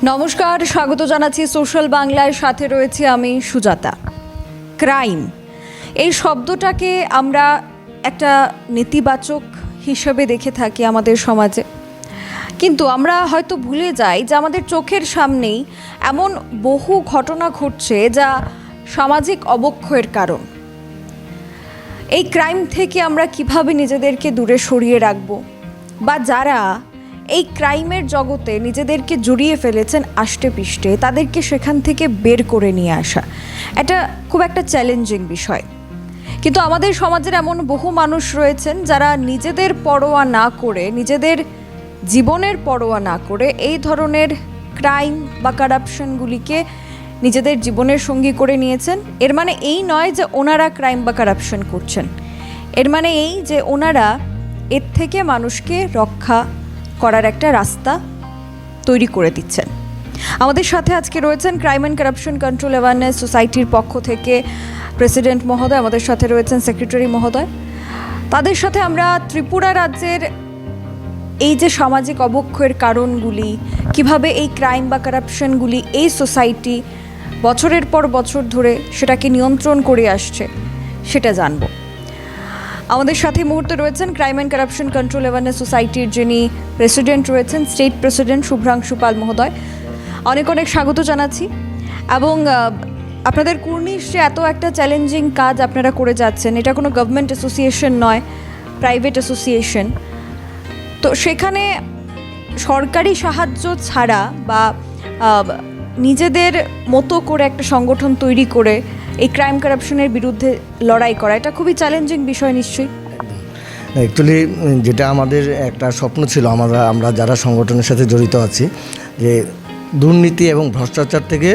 নমস্কার, স্বাগত জানাচ্ছি সোশ্যাল বাংলার সাথে রয়েছে আমি সুজাতা। ক্রাইম এই শব্দটাকে আমরা একটা নেতিবাচক হিসেবে দেখে থাকি আমাদের সমাজে, কিন্তু আমরা হয়তো ভুলে যাই যে আমাদের চোখের সামনেই এমন বহু ঘটনা ঘটছে যা সামাজিক অবক্ষয়ের কারণ। এই ক্রাইম থেকে আমরা কিভাবে নিজেদেরকে দূরে সরিয়ে রাখব, বা যারা এই ক্রাইমের জগতে নিজেদেরকে জড়িয়ে ফেলেছেন আষ্টে পিষ্টে, তাদেরকে সেখান থেকে বের করে নিয়ে আসা এটা খুব একটা চ্যালেঞ্জিং বিষয়। কিন্তু আমাদের সমাজের এমন বহু মানুষ রয়েছেন যারা নিজেদের পরোয়া না করে, নিজেদের জীবনের পরোয়া না করে এই ধরনের ক্রাইম বা কারাপশনগুলিকে নিজেদের জীবনের সঙ্গী করে নিয়েছেন। এর মানে এই নয় যে ওনারা ক্রাইম বা কারাপশন করছেন, এর মানে এই যে ওনারা এর থেকে মানুষকে রক্ষা করার একটা রাস্তা তৈরি করে দিচ্ছেন। আমাদের সাথে আজকে রয়েছেন crime and corruption control awareness সোসাইটির পক্ষ থেকে প্রেসিডেন্ট মহোদয়, আমাদের সাথে রয়েছেন সেক্রেটারি মহোদয়। তাদের সাথে আমরা ত্রিপুরা রাজ্যের এই যে সামাজিক অবক্ষয়ের কারণগুলি, কিভাবে এই ক্রাইম বা কারাপশনগুলি এই সোসাইটি বছরের পর বছর ধরে সেটাকে নিয়ন্ত্রণ করে আসছে, সেটা জানব। আমাদের সাথে মুহূর্তে রয়েছেন crime and corruption control awareness সোসাইটির যিনি প্রেসিডেন্ট রয়েছেন, স্টেট প্রেসিডেন্ট শুভ্রাংশু পাল মহোদয়। অনেক অনেক স্বাগত জানাচ্ছি। এবং আপনাদের কুর্নিশ যে এত একটা চ্যালেঞ্জিং কাজ আপনারা করে যাচ্ছেন, এটা কোনো গভর্নমেন্ট অ্যাসোসিয়েশন নয়, প্রাইভেট অ্যাসোসিয়েশন। তো সেখানে সরকারি সাহায্য ছাড়া বা নিজেদের মতো করে একটা সংগঠন তৈরি করে এই ক্রাইম কারাপশনের বিরুদ্ধে লড়াই করা, এটা খুবই চ্যালেঞ্জিং বিষয় নিশ্চয়ই। অ্যাকচুয়ালি যেটা আমাদের একটা স্বপ্ন ছিল, আমরা যারা সংগঠনের সাথে জড়িত আছি, যে দুর্নীতি এবং ভ্রষ্টাচার থেকে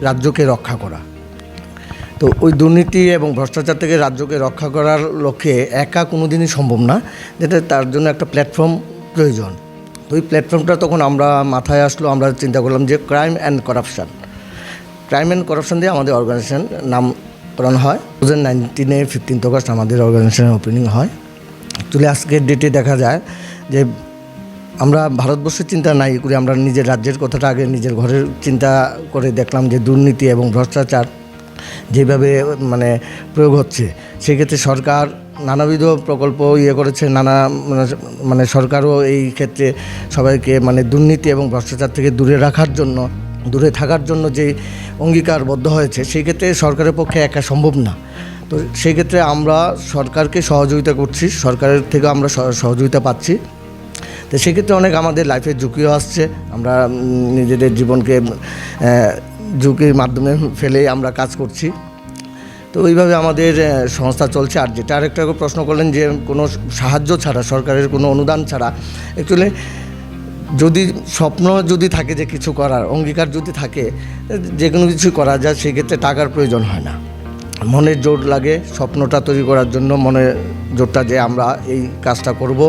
রাজ্যকে রক্ষা করা। তো ওই দুর্নীতি এবং ভ্রষ্টাচার থেকে রাজ্যকে রক্ষা করার লক্ষ্যে একা কোনো দিনই সম্ভব না, যেটা তার জন্য একটা প্ল্যাটফর্ম প্রয়োজন। তো ওই প্ল্যাটফর্মটা তখন আমরা মাথায় আসলো, আমরা চিন্তা করলাম যে ক্রাইম অ্যান্ড কারাপশান দিয়ে আমাদের অর্গানাইজেশন নামকরণ হয়। 2019 15 আগস্ট আমাদের অর্গানাইজেশনের ওপেনিং হয়। অ্যাকচুয়ালি আজকের ডেটে দেখা যায় যে আমরা ভারতবর্ষের চিন্তা নাই করে আমরা নিজের রাজ্যের কথাটা আগে নিজের ঘরের চিন্তা করে দেখলাম যে দুর্নীতি এবং ভ্রষ্টাচার যেভাবে প্রয়োগ হচ্ছে, সেক্ষেত্রে সরকার নানাবিধ প্রকল্প করেছে, নানা সরকারও এই ক্ষেত্রে সবাইকে দুর্নীতি এবং ভ্রষ্টাচার থেকে দূরে থাকার জন্য যে অঙ্গীকারবদ্ধ হয়েছে, সেই ক্ষেত্রে সরকারের পক্ষে একা সম্ভব না। তো সেই ক্ষেত্রে আমরা সরকারকে সহযোগিতা করছি, সরকারের থেকে আমরা সহযোগিতা পাচ্ছি। তো সেক্ষেত্রে অনেক আমাদের লাইফে ঝুঁকিও আসছে, আমরা নিজেদের জীবনকে ঝুঁকির মাধ্যমে ফেলেই আমরা কাজ করছি। তো ওইভাবে আমাদের সংস্থা চলছে। আর যেটা আরেকটা প্রশ্ন করলেন যে কোনো সাহায্য ছাড়া, সরকারের কোনো অনুদান ছাড়া, অ্যাকচুয়ালি স্বপ্ন যদি থাকে যে কিছু করার, অঙ্গীকার যদি থাকে যে কোনো কিছু করা যায়, সেক্ষেত্রে টাকার প্রয়োজন হয় না। মনের জোর লাগে স্বপ্নটা তৈরি করার জন্য, মনের জোরটা যে আমরা এই কাজটা করব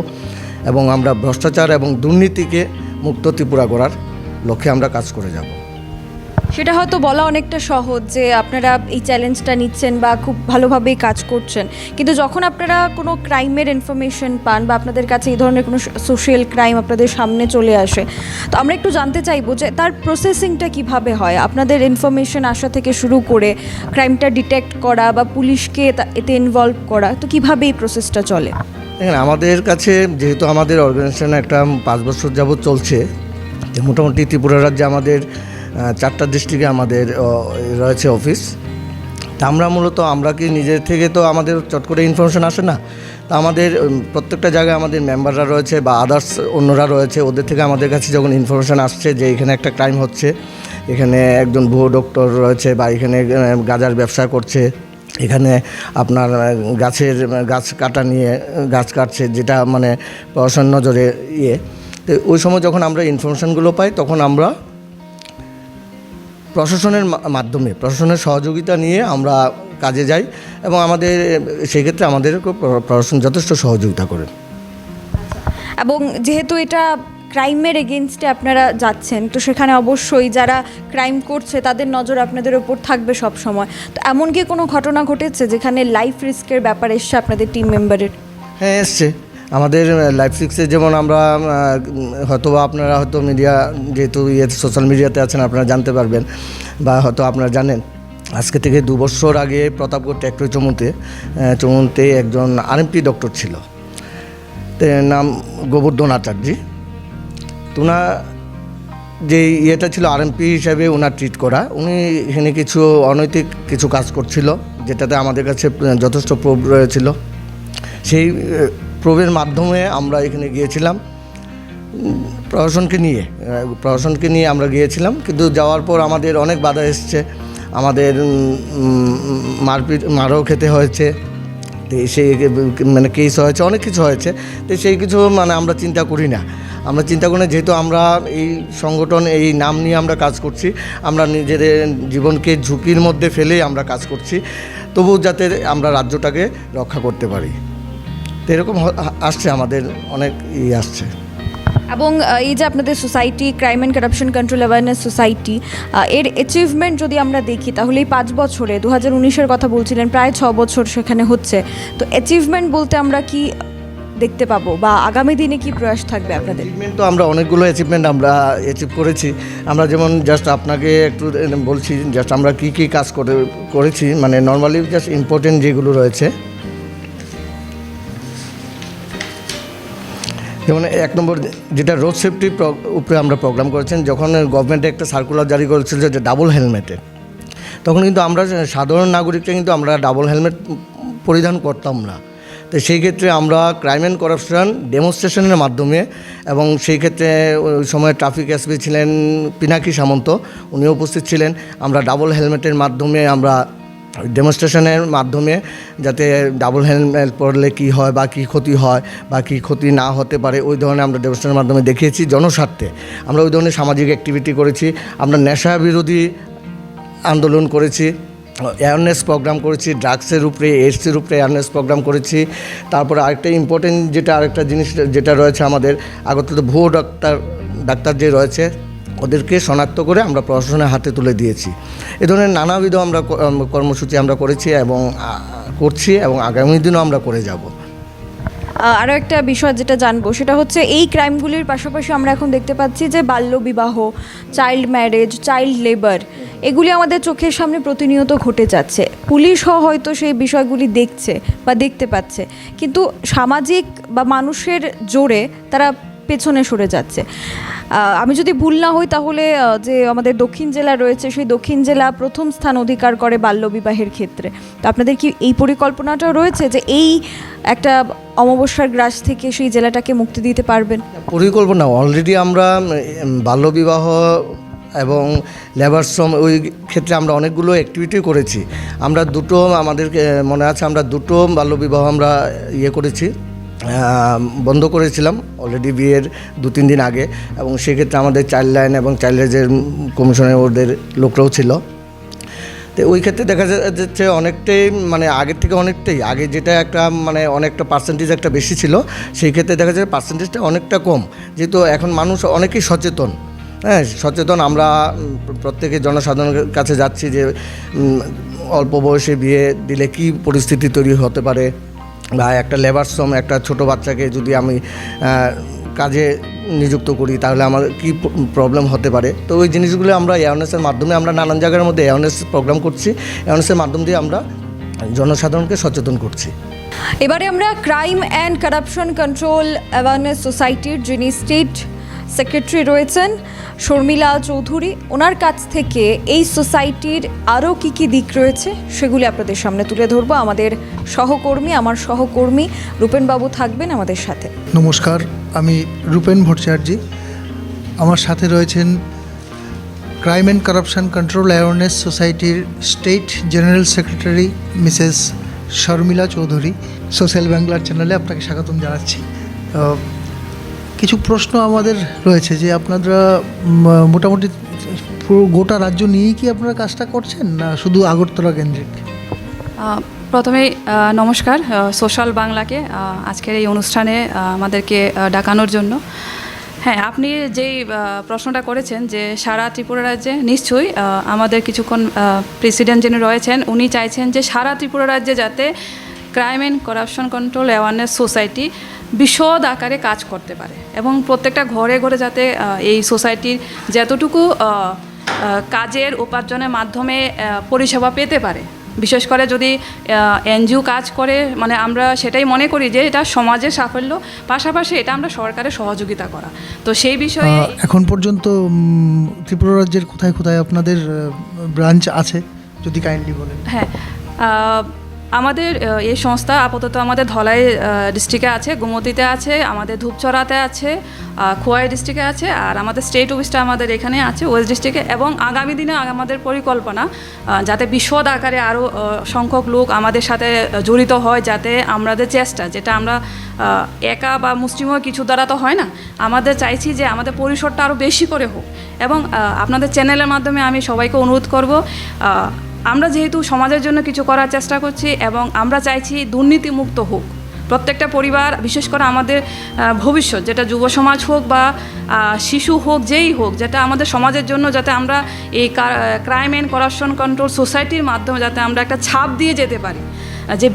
এবং আমরা ভ্রষ্টাচার এবং দুর্নীতিকে মুক্ত ত্রিপুরা করার লক্ষ্যে আমরা কাজ করে যাব। সেটা হয়তো বলা অনেকটা সহজ যে আপনারা এই চ্যালেঞ্জটা নিচ্ছেন বা খুব ভালোভাবেই কাজ করছেন, কিন্তু যখন আপনারা কোনো ক্রাইমের ইনফরমেশন পান বা আপনাদের কাছে এই ধরনের কোনো সোশ্যাল ক্রাইম আপনাদের সামনে চলে আসে, তো আমরা একটু জানতে চাইবো যে তার প্রসেসিংটা কিভাবে হয়। আপনাদের ইনফরমেশন আসা থেকে শুরু করে ক্রাইমটা ডিটেক্ট করা বা পুলিশকে এতে ইনভলভ করা, তো কীভাবে এই প্রসেসটা চলে? দেখেন, আমাদের কাছে যেহেতু আমাদের অর্গানাইজেশন একটা 5 বছর যাবৎ চলছে, মোটামুটি ত্রিপুরা রাজ্যে আমাদের 4টা ডিস্ট্রিক্টে আমাদের রয়েছে অফিস। তা আমরা কি নিজের থেকে তো আমাদের চট করে ইনফরমেশন আসে না। তা আমাদের প্রত্যেকটা জায়গায় আমাদের মেম্বাররা রয়েছে বা আদার্স অন্যরা রয়েছে, ওদের থেকে আমাদের কাছে যখন ইনফরমেশন আসছে যে এখানে একটা ক্রাইম হচ্ছে, এখানে একজন ভুয়ো ডক্টর রয়েছে বা এখানে গাঁজার ব্যবসা করছে, এখানে আপনার গাছ কাটা নিয়ে গাছ কাটছে, যেটা প্রশাসন নজরে তো ওই সময় যখন আমরা ইনফরমেশনগুলো পাই, তখন আমরা প্রশাসনের সহযোগিতা নিয়ে আমরা কাজে যাই এবং আমাদের সেক্ষেত্রে আমাদের প্রশাসন যথেষ্ট সহযোগিতা করে। এবং যেহেতু এটা ক্রাইমের এগেনস্টে আপনারা যাচ্ছেন, তো সেখানে অবশ্যই যারা ক্রাইম করছে তাদের নজর আপনাদের উপর থাকবে সব সময়। তো এমন কি কোনো ঘটনা ঘটেছে যেখানে লাইফ রিস্কের ব্যাপার এসছে আপনাদের টিম মেম্বারের? হ্যাঁ, এসছে। আমাদের লাইফ সিক্সে যেমন আমরা হয়তো বা আপনারা হয়তো মিডিয়া যেহেতু সোশ্যাল মিডিয়াতে আছেন আপনারা জানতে পারবেন বা হয়তো আপনারা জানেন আজকে থেকে 2 বছর আগে প্রতাপগড় ট্যাক্টরি চমুনতে একজন আরএমপি ডক্টর ছিল, নাম গোবর্ধন আচার্যি। তো ওনার যে ইয়েটা ছিল আরএমপি হিসাবে ওনার ট্রিট করা, উনি এখানে কিছু অনৈতিক কিছু কাজ করছিল যেটাতে আমাদের কাছে যথেষ্ট প্রুফ রয়েছিল। সেই প্রুফের মাধ্যমে আমরা এখানে গিয়েছিলাম প্রশাসনকে নিয়ে আমরা গিয়েছিলাম, কিন্তু যাওয়ার পর আমাদের অনেক বাধা এসছে, আমাদের মারও খেতে হয়েছে, তো সেই মানে কেস হয়েছে, অনেক কিছু হয়েছে। তো সেই কিছু মানে আমরা চিন্তা করি না, যেহেতু আমরা এই সংগঠন এই নাম নিয়ে আমরা কাজ করছি, আমরা নিজেদের জীবনকে ঝুঁকির মধ্যে ফেলেই আমরা কাজ করছি, তবু যাতে আমরা রাজ্যটাকে রক্ষা করতে পারি। তো এরকম আসছে, আমাদের অনেক আসছে। এবং এই যে আপনাদের society crime and corruption control awareness society, এর অ্যাচিভমেন্ট যদি আমরা দেখি তাহলে এই 5 বছরে 2019-এর কথা বলছিলেন, প্রায় 6 বছর সেখানে হচ্ছে। তো অ্যাচিভমেন্ট বলতে আমরা কি দেখতে পাবো বা আগামী দিনে কি প্রয়াস থাকবে আপনাদের? অ্যাচিভমেন্ট তো আমরা অনেকগুলো অ্যাচিভমেন্ট আমরা অ্যাচিভ করেছি। আমরা যেমন জাস্ট আপনাকে একটু বলছি, জাস্ট আমরা কী কাজ করেছি, মানে নর্মালি জাস্ট ইম্পর্টেন্ট যেগুলো রয়েছে। যেমন 1 নম্বর যেটা রোড সেফটির উপরে আমরা প্রোগ্রাম করেছেন, যখন গভর্নমেন্ট একটা সার্কুলার জারি করেছিল যে ডাবল হেলমেটের, তখন কিন্তু আমরা সাধারণ নাগরিকরা কিন্তু আমরা ডাবল হেলমেট পরিধান করতাম না। তো সেই ক্ষেত্রে আমরা ক্রাইম অ্যান্ড করাপশন ডেমনস্ট্রেশনের মাধ্যমে, এবং সেই ক্ষেত্রে ওই সময় ট্রাফিক এসপি ছিলেন পিনাকি সামন্ত, উনিও উপস্থিত ছিলেন। আমরা ডাবল হেলমেটের মাধ্যমে আমরা ডেমনস্ট্রেশনের মাধ্যমে যাতে ডাবল হেলমেট পরলে কী হয় বা কী ক্ষতি হয় বা কী ক্ষতি না হতে পারে, ওই ধরনের আমরা ডেমনস্ট্রেশনের মাধ্যমে দেখিয়েছি জনস্বার্থে। আমরা ওই ধরনের সামাজিক অ্যাক্টিভিটি করেছি, আমরা নেশা বিরোধী আন্দোলন করেছি, অ্যাওয়ারনেস প্রোগ্রাম করেছি, ড্রাগসের উপরে এইডসের উপরে অ্যাওয়ারনেস প্রোগ্রাম করেছি। তারপরে আরেকটা ইম্পর্টেন্ট আরেকটা জিনিস যেটা রয়েছে আমাদের আগরতলা ভুয়ো ডাক্তার যে রয়েছে, ওদেরকে শনাক্ত করে আমরা প্রশাসনের হাতে তুলে দিয়েছি। এ ধরনের নানাবিধ আমরা কর্মসূচি আমরা করেছি এবং করছি, এবং আগামী দিনও আমরা করে যাব। আরও একটা বিষয় যেটা জানবো সেটা হচ্ছে এই ক্রাইমগুলির পাশাপাশি আমরা এখন দেখতে পাচ্ছি যে বাল্যবিবাহ, চাইল্ড ম্যারেজ, চাইল্ড লেবার, এগুলি আমাদের চোখের সামনে প্রতিনিয়ত ঘটে যাচ্ছে। পুলিশও হয়তো সেই বিষয়গুলি দেখছে বা দেখতে পাচ্ছে, কিন্তু সামাজিক বা মানুষের জোরে তারা পেছনে সরে যাচ্ছে। আমি যদি ভুল না হই তাহলে যে আমাদের দক্ষিণ জেলা রয়েছে, সেই দক্ষিণ জেলা প্রথম স্থান অধিকার করে বাল্যবিবাহের ক্ষেত্রে। তো আপনাদের কি এই পরিকল্পনাটাও রয়েছে যে এই একটা অমাবস্যার গ্রাস থেকে সেই জেলাটাকে মুক্তি দিতে পারবেন? পরিকল্পনা অলরেডি আমরা বাল্যবিবাহ এবং লেবার শ্রম ওই ক্ষেত্রে আমরা অনেকগুলো অ্যাক্টিভিটি করেছি। আমরা আমাদেরকে মনে আছে, আমরা 2টো বাল্যবিবাহ আমরা করেছি, বন্ধ করেছিলাম অলরেডি বিয়ের 2-3 দিন আগে, এবং সেক্ষেত্রে আমাদের চাইল্ড লাইন এবং চাইল্ড রাইটসের কমিশনের ওদের লোকরাও ছিল। তো ওই ক্ষেত্রে দেখা যাচ্ছে অনেকটাই মানে আগের থেকে অনেকটাই আগে যেটা একটা মানে অনেকটা পার্সেন্টেজ একটা বেশি ছিল, সেই ক্ষেত্রে দেখা যায় পার্সেন্টেজটা অনেকটা কম, যেহেতু এখন মানুষ অনেকেই সচেতন। আমরা প্রত্যেকে জনসাধারণের কাছে যাচ্ছি যে অল্প বয়সে বিয়ে দিলে কি পরিস্থিতি তৈরি হতে পারে, বা একটা লেবার শ্রম একটা ছোট বাচ্চাকে যদি আমি কাজে নিযুক্ত করি তাহলে আমার কি প্রবলেম হতে পারে। তো ওই জিনিসগুলো আমরা অ্যাওয়ারনেসের মাধ্যমে আমরা নানান জায়গার মধ্যে অ্যাওয়ারনেস প্রোগ্রাম করছি, অ্যাওয়ারনেসের মাধ্যম দিয়ে আমরা জনসাধারণকে সচেতন করছি। এবারে আমরা crime and corruption control awareness সোসাইটির যিনি স্টেট সেক্রেটারি রয়েছেন শর্মিলা চৌধুরী, ওনার কাছ থেকে এই সোসাইটির আরও কী কী দিক রয়েছে সেগুলি আপনাদের সামনে তুলে ধরবো। আমার সহকর্মী রূপেনবাবু থাকবেন আমাদের সাথে। নমস্কার, আমি রূপেন ভট্টাচার্য। আমার সাথে রয়েছেন crime and corruption control awareness সোসাইটির state general secretary Mrs Sharmila Chowdhury. Social বাংলার চ্যানেলে আপনাকে স্বাগতম জানাচ্ছি। কিছু প্রশ্ন আমাদের রয়েছে যে আপনারা মোটামুটি পুরো গোটা রাজ্য নিয়েই কি আপনারা কাজটা করছেন, না শুধু আগরতলা কেন্দ্রিক? প্রথমেই নমস্কার সোশ্যাল বাংলাকে আজকের এই অনুষ্ঠানে আমাদেরকে ডাকানোর জন্য। হ্যাঁ, আপনি যেই প্রশ্নটা করেছেন যে সারা ত্রিপুরা রাজ্যে, নিশ্চয়ই আমাদের কিছুক্ষণ প্রেসিডেন্ট যিনি রয়েছেন উনি চাইছেন যে সারা ত্রিপুরা রাজ্যে যাতে crime and corruption control awareness society বিশদ আকারে কাজ করতে পারে এবং প্রত্যেকটা ঘরে ঘরে যাতে এই সোসাইটির যতটুকু কাজের উপার্জনের মাধ্যমে পরিষেবা পেতে পারে, বিশেষ করে যদি এনজিও কাজ করে, মানে আমরা সেটাই মনে করি যে এটা সমাজের সাফল্য, পাশাপাশি এটা আমরা সরকারের সহযোগিতা করা। তো সেই বিষয়ে এখন পর্যন্ত ত্রিপুরা রাজ্যের কোথায় কোথায় আপনাদের ব্রাঞ্চ আছে, যদি কাইন্ডলি বলেন। হ্যাঁ, আমাদের এই সংস্থা আপাতত আমাদের ধলাই ডিস্ট্রিক্টে আছে, গোমতীতে আছে, আমাদের ধূপচড়াতে আছে, খোয়াই ডিস্ট্রিক্টে আছে, আর আমাদের স্টেট অফিসটা আমাদের এখানে আছে ওয়েস্ট ডিস্ট্রিক্টে। এবং আগামী দিনে আমাদের পরিকল্পনা যাতে বিশদ আকারে আরও সংখ্যক লোক আমাদের সাথে জড়িত হয়, যাতে আমাদের চেষ্টা, যেটা আমরা একা বা মুষ্টিমেয় কিছু দ্বারা তো হয় না, আমাদের চাইছি যে আমাদের পরিসরটা আরও বেশি করে হোক। এবং আপনাদের চ্যানেলের মাধ্যমে আমি সবাইকে অনুরোধ করব, আমরা যেহেতু সমাজের জন্য কিছু করার চেষ্টা করছি এবং আমরা চাইছি দুর্নীতিমুক্ত হোক প্রত্যেকটা পরিবার, বিশেষ করে আমাদের ভবিষ্যৎ, যেটা যুব সমাজ হোক বা শিশু হোক, যেই হোক, যেটা আমাদের সমাজের জন্য যাতে আমরা এই ক্রাইম অ্যান্ড করাপশন কন্ট্রোল সোসাইটির মাধ্যমে যাতে আমরা একটা ছাপ দিয়ে যেতে পারি, যে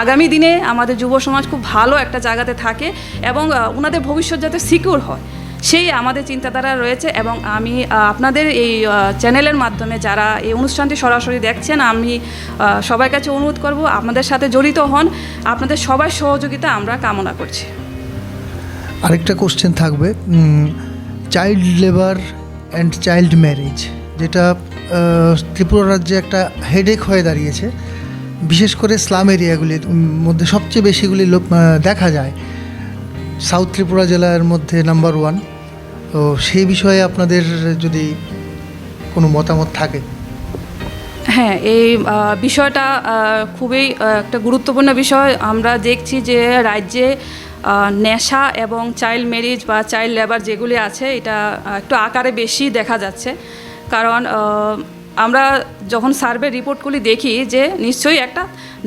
আগামী দিনে আমাদের যুব সমাজ খুব ভালো একটা জায়গাতে থাকে এবং ওনাদের ভবিষ্যৎ যাতে সিকিউর হয়, সেই আমাদের চিন্তাধারা রয়েছে। এবং আমি আপনাদের এই চ্যানেলের মাধ্যমে যারা এই অনুষ্ঠানটি সরাসরি দেখছেন, আমি সবার কাছে অনুরোধ করব আপনাদের সাথে জড়িত হন, আপনাদের সবার সহযোগিতা আমরা কামনা করছি। আরেকটা কোশ্চেন থাকবে, child labour and child marriage, যেটা ত্রিপুরা রাজ্যে একটা হেডেক হয়ে দাঁড়িয়েছে, বিশেষ করে স্লাম এরিয়াগুলির মধ্যে সবচেয়ে বেশিগুলি লোক দেখা যায়, সাউথ ত্রিপুরা জেলার মধ্যে নাম্বার 1। তো সেই বিষয়ে আপনাদের যদি কোনো মতামত থাকে। হ্যাঁ, এই বিষয়টা খুবই একটা গুরুত্বপূর্ণ বিষয়। আমরা দেখছি যে রাজ্যে নেশা এবং চাইল্ড ম্যারেজ বা চাইল্ড লেবার যেগুলি আছে, এটা একটু আকারে বেশি দেখা যাচ্ছে। কারণ আমরা যখন সার্ভে রিপোর্টগুলি দেখি যে নিশ্চয়ই একটা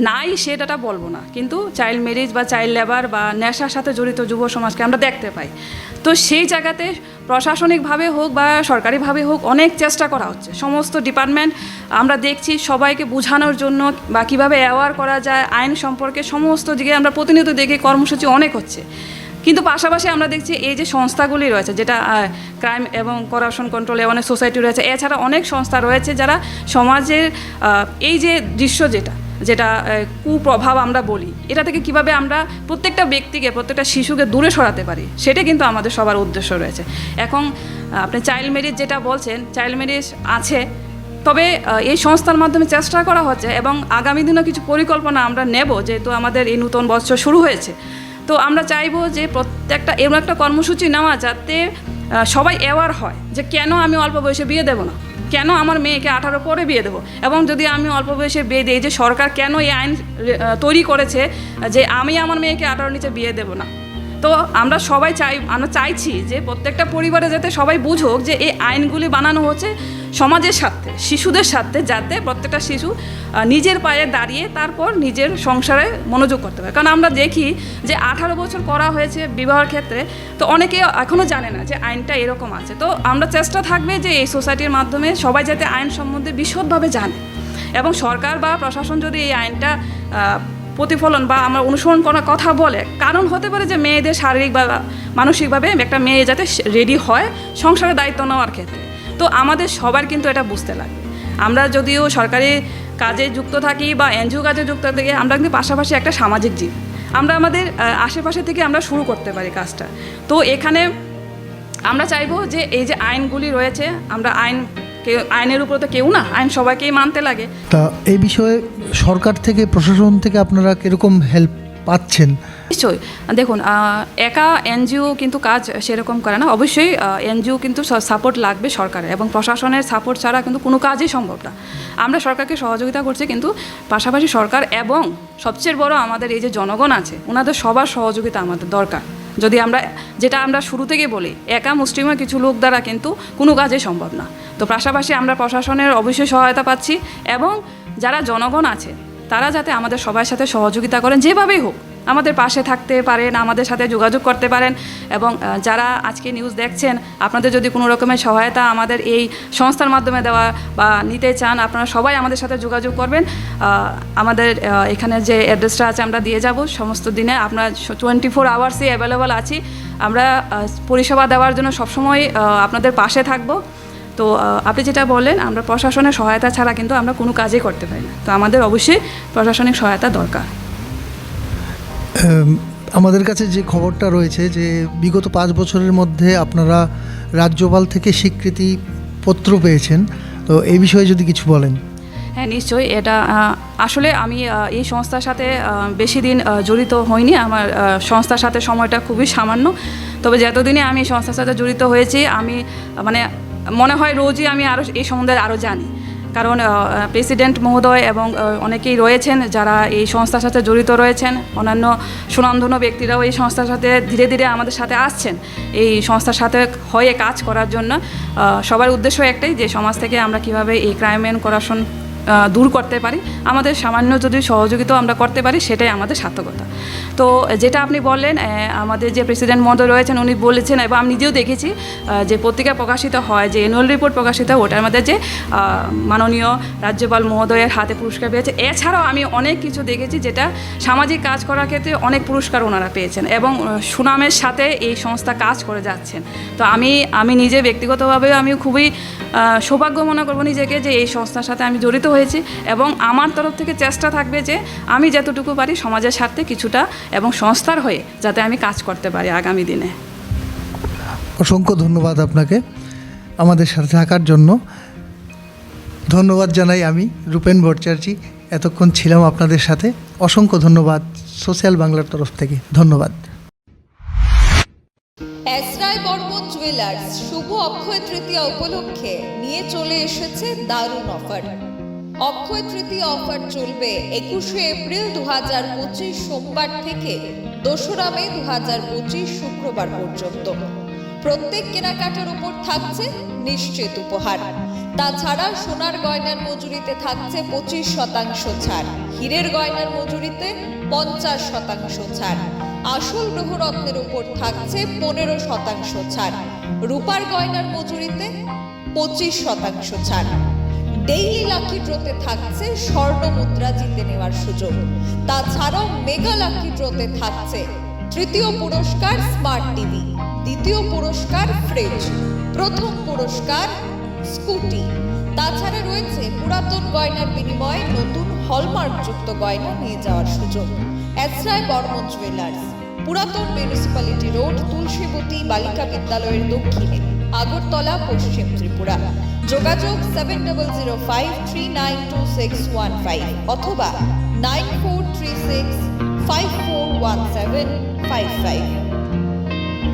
নাই, সেটা বলবো না, কিন্তু চাইল্ড ম্যারেজ বা চাইল্ড লেবার বা নেশার সাথে জড়িত যুব সমাজকে আমরা দেখতে পাই। তো সেই জায়গাতে প্রশাসনিকভাবে হোক বা সরকারিভাবে হোক অনেক চেষ্টা করা হচ্ছে, সমস্ত ডিপার্টমেন্ট আমরা দেখছি সবাইকে বোঝানোর জন্য বা কীভাবে অ্যাওয়ার করা যায় আইন সম্পর্কে, সমস্ত দিকে আমরা প্রতিনিয়ত দেখি কর্মসূচি অনেক হচ্ছে। কিন্তু পাশাপাশি আমরা দেখছি এই যে সংস্থাগুলি রয়েছে, যেটা ক্রাইম এবং করাপশন কন্ট্রোল অনেক সোসাইটি রয়েছে, এছাড়া অনেক সংস্থা রয়েছে যারা সমাজের এই যে দৃশ্য, যেটা কুপ্রভাব আমরা বলি, এটা থেকে কিভাবে আমরা প্রত্যেকটা ব্যক্তিকে, প্রত্যেকটা শিশুকে দূরে সরাতে পারি, সেটা কিন্তু আমাদের সবার উদ্দেশ্য রয়েছে। এখন আপনি চাইল্ড ম্যারেজ যেটা বলছেন, চাইল্ড ম্যারেজ আছে, তবে এই সংস্থার মাধ্যমে চেষ্টা করা হচ্ছে এবং আগামী দিনে কিছু পরিকল্পনা আমরা নেব, যেহেতু আমাদের এই নতুন বছর শুরু হয়েছে। তো আমরা চাইবো যে প্রত্যেকটা এমন একটা কর্মসূচি নেওয়া যাতে সবাই অ্যাওয়ার হয় যে কেন আমি অল্প বয়সে বিয়ে দেবো না, কেন আমার মেয়েকে 18 পরে বিয়ে দেবো, এবং যদি আমি অল্প বয়সে বিয়ে দিই, যে সরকার কেন এই আইন তৈরি করেছে যে আমি আমার মেয়েকে 18 নিচে বিয়ে দেবো না। তো আমরা চাইছি যে প্রত্যেকটা পরিবারে যাতে সবাই বুঝুক যে এই আইনগুলি বানানো হচ্ছে সমাজের সাথে, শিশুদের সাথে, যাতে প্রত্যেকটা শিশু নিজের পায়ে দাঁড়িয়ে তারপর নিজের সংসারে মনোযোগ করতে পারে। কারণ আমরা দেখি যে 18 বছর করা হয়েছে বিবাহের ক্ষেত্রে, তো অনেকে এখনও জানে না যে আইনটা এরকম আছে। তো আমরা চেষ্টা থাকবে যে এই সোসাইটির মাধ্যমে সবাই যাতে আইন সম্বন্ধে বিশদভাবে জানে, এবং সরকার বা প্রশাসন যদি এই আইনটা প্রতিফলন বা আমরা অনুসরণ করার কথা বলে, কারণ হতে পারে যে মেয়েদের শারীরিক বা মানসিকভাবে একটা মেয়ে যাতে রেডি হয় সংসারের দায়িত্ব নেওয়ার ক্ষেত্রে। তো আমাদের সবার কিন্তু এটা বুঝতে লাগবে। আমরা যদিও সরকারি কাজে যুক্ত থাকি বা এনজিও কাজে যুক্ত থাকি, আমরা কিন্তু পাশাপাশি একটা সামাজিক জীব, আমরা আমাদের আশেপাশে থেকে আমরা শুরু করতে পারি কাজটা। তো এখানে আমরা চাইবো যে এই যে আইনগুলি রয়েছে, আমরা আইনের উপরে তো কেউ না, আইন সবাইকেই মানতে লাগে। তা এই বিষয়ে সরকার থেকে, প্রশাসন থেকে আপনারা কীরকম হেল্প পাচ্ছেন? নিশ্চয়ই, দেখুন একা এনজিও কিন্তু কাজ সেরকম করে না, অবশ্যই এনজিও কিন্তু সাপোর্ট লাগবে সরকারের, এবং প্রশাসনের সাপোর্ট ছাড়া কিন্তু কোনো কাজই সম্ভব না। আমরা সরকারকে সহযোগিতা করছি, কিন্তু পাশাপাশি সরকার এবং সবচেয়ে বড় আমাদের এই যে জনগণ আছে, ওনাদের সবার সহযোগিতা আমাদের দরকার। যদি যেটা আমরা শুরু থেকে বলি, একা মুষ্টিমেয় কিছু লোক দ্বারা কিন্তু কোনো কাজই সম্ভব না। তো পাশাপাশি আমরা প্রশাসনের অবশ্যই সহায়তা পাচ্ছি, এবং যারা জনগণ আছে তারা যাতে আমাদের সবার সাথে সহযোগিতা করেন, যেভাবেই হোক, আমাদের পাশে থাকতে পারেন, আমাদের সাথে যোগাযোগ করতে পারেন। এবং যারা আজকে নিউজ দেখছেন, আপনাদের যদি কোনো রকমের সহায়তা আমাদের এই সংস্থার মাধ্যমে দেওয়া বা নিতে চান, আপনারা সবাই আমাদের সাথে যোগাযোগ করবেন। আমাদের এখানে যে অ্যাড্রেসটা আছে আমরা দিয়ে যাব। সমস্ত দিনে আমরা 24 আওয়ার্সই অ্যাভেলেবল আছি। আমরা পরিষেবা দেওয়ার জন্য সবসময় আপনাদের পাশে থাকব। তো আপনি যেটা বললেন, আমরা প্রশাসনের সহায়তা ছাড়া কিন্তু আমরা কোনো কাজই করতে পারি না। তো আমাদের অবশ্যই প্রশাসনিক সহায়তা দরকার। আমাদের কাছে যে খবরটা রয়েছে যে বিগত 5 বছরের মধ্যে আপনারা রাজ্যপাল থেকে স্বীকৃতি পত্র পেয়েছেন, তো এই বিষয়ে যদি কিছু বলেন। হ্যাঁ, নিশ্চয়ই। এটা আসলে আমি এই সংস্থার সাথে বেশি দিন জড়িত হইনি। আমার সংস্থার সাথে সময়টা খুবই সামান্য। তবে যতদিনে আমি এই সংস্থার সাথে জড়িত হয়েছি, আমি মানে মনে হয় রোজই আমি আরও এই সম্বন্ধে আরও জানি। কারণ প্রেসিডেন্ট মহোদয় এবং অনেকেই রয়েছেন যারা এই সংস্থার সাথে জড়িত রয়েছেন, অন্যান্য সুনামধন্য ব্যক্তিরাও এই সংস্থার সাথে ধীরে ধীরে আমাদের সাথে আসছেন এই সংস্থার সাথে হয়ে কাজ করার জন্য। সবার উদ্দেশ্য একটাই, যে সমাজ থেকে আমরা কিভাবে এই ক্রাইম অ্যান্ড করাপশন দূর করতে পারি, আমাদের সামান্য যদি সহযোগিতা আমরা করতে পারি, সেটাই আমাদের সার্থকতা। তো যেটা আপনি বললেন, আমাদের যে প্রেসিডেন্ট মহোদয় রয়েছেন উনি বলেছেন, এবং আমি নিজেও দেখেছি যে পত্রিকা প্রকাশিত হয়, যে অ্যানুয়াল রিপোর্ট প্রকাশিত হয়, ওটার মধ্যে যে মাননীয় রাজ্যপাল মহোদয়ের হাতে পুরস্কার পেয়েছে। এছাড়াও আমি অনেক কিছু দেখেছি যেটা সামাজিক কাজ করার ক্ষেত্রে অনেক পুরস্কার ওনারা পেয়েছেন এবং সুনামের সাথে এই সংস্থা কাজ করে যাচ্ছেন। তো আমি নিজে ব্যক্তিগতভাবেও আমি খুবই সৌভাগ্য মনে করবো নিজেকে যে এই সংস্থার সাথে আমি জড়িত হয়েছি, এবং আমার তরফ থেকে চেষ্টা থাকবে যে আমি যতটুকু পারি সমাজের স্বার্থে কিছুটা এবং সংস্থার হয়ে যাতে আমি কাজ করতে পারি আগামী দিনে। অসংখ্য ধন্যবাদ আপনাকে আমাদের সাথে থাকার জন্য। ধন্যবাদ জানাই আমি রূপেন ভট্টাচার্য, এতক্ষণ ছিলাম আপনাদের সাথে। অসংখ্য ধন্যবাদ সোশ্যাল বাংলার তরফ থেকে। ধন্যবাদ। এসরায় বর্মন জুয়েলার্স শুভ অক্ষয় তৃতীয়া উপলক্ষে নিয়ে চলে এসেছে দারুণ অফার। অক্ষয় তৃতীয়া অফার চলবে 21শে এপ্রিল 2025 সোমবার থেকে 2রা মে 2025 শুক্রবার পর্যন্ত। প্রত্যেক কেনাকাটার উপর থাকছে নিশ্চিত উপহার। তাছাড়া সোনার গয়নার মজুরিতে থাকছে 25% ছাড়, হীরের গয়নার মজুরিতে 50% ছাড়, আসল গ্রহরত্নের উপর থাকছে 15% ছাড়, রূপার গয়নার মজুরিতে 25% ছাড়। ডেইলি লাকি ড্রতে থাকছে স্বর্ণ মুদ্রা জিতে নেওয়ার সুযোগ। তাছাড়াও মেগা লাকি ড্রতে থাকছে তৃতীয় পুরস্কার স্মার্ট টিভি, দ্বিতীয় পুরস্কার ফ্রিজ, প্রথম পুরস্কার স্কুটি। তাছাড়া রয়েছে পুরাতন গয়নার বিনিময়ে নতুন হলমার্কযুক্ত গয়না নিয়ে যাওয়ার সুযোগ। এসরায় বর্মন জুয়েলার্স, পুরাতন মিউনিসিপ্যালিটি রোড, তুলসীবতী বালিকা বিদ্যালয়ের দক্ষিণে, আগরতলা, পশ্চিম ত্রিপুরা। যোগাযোগ 7005392615 অথবা 9436541755।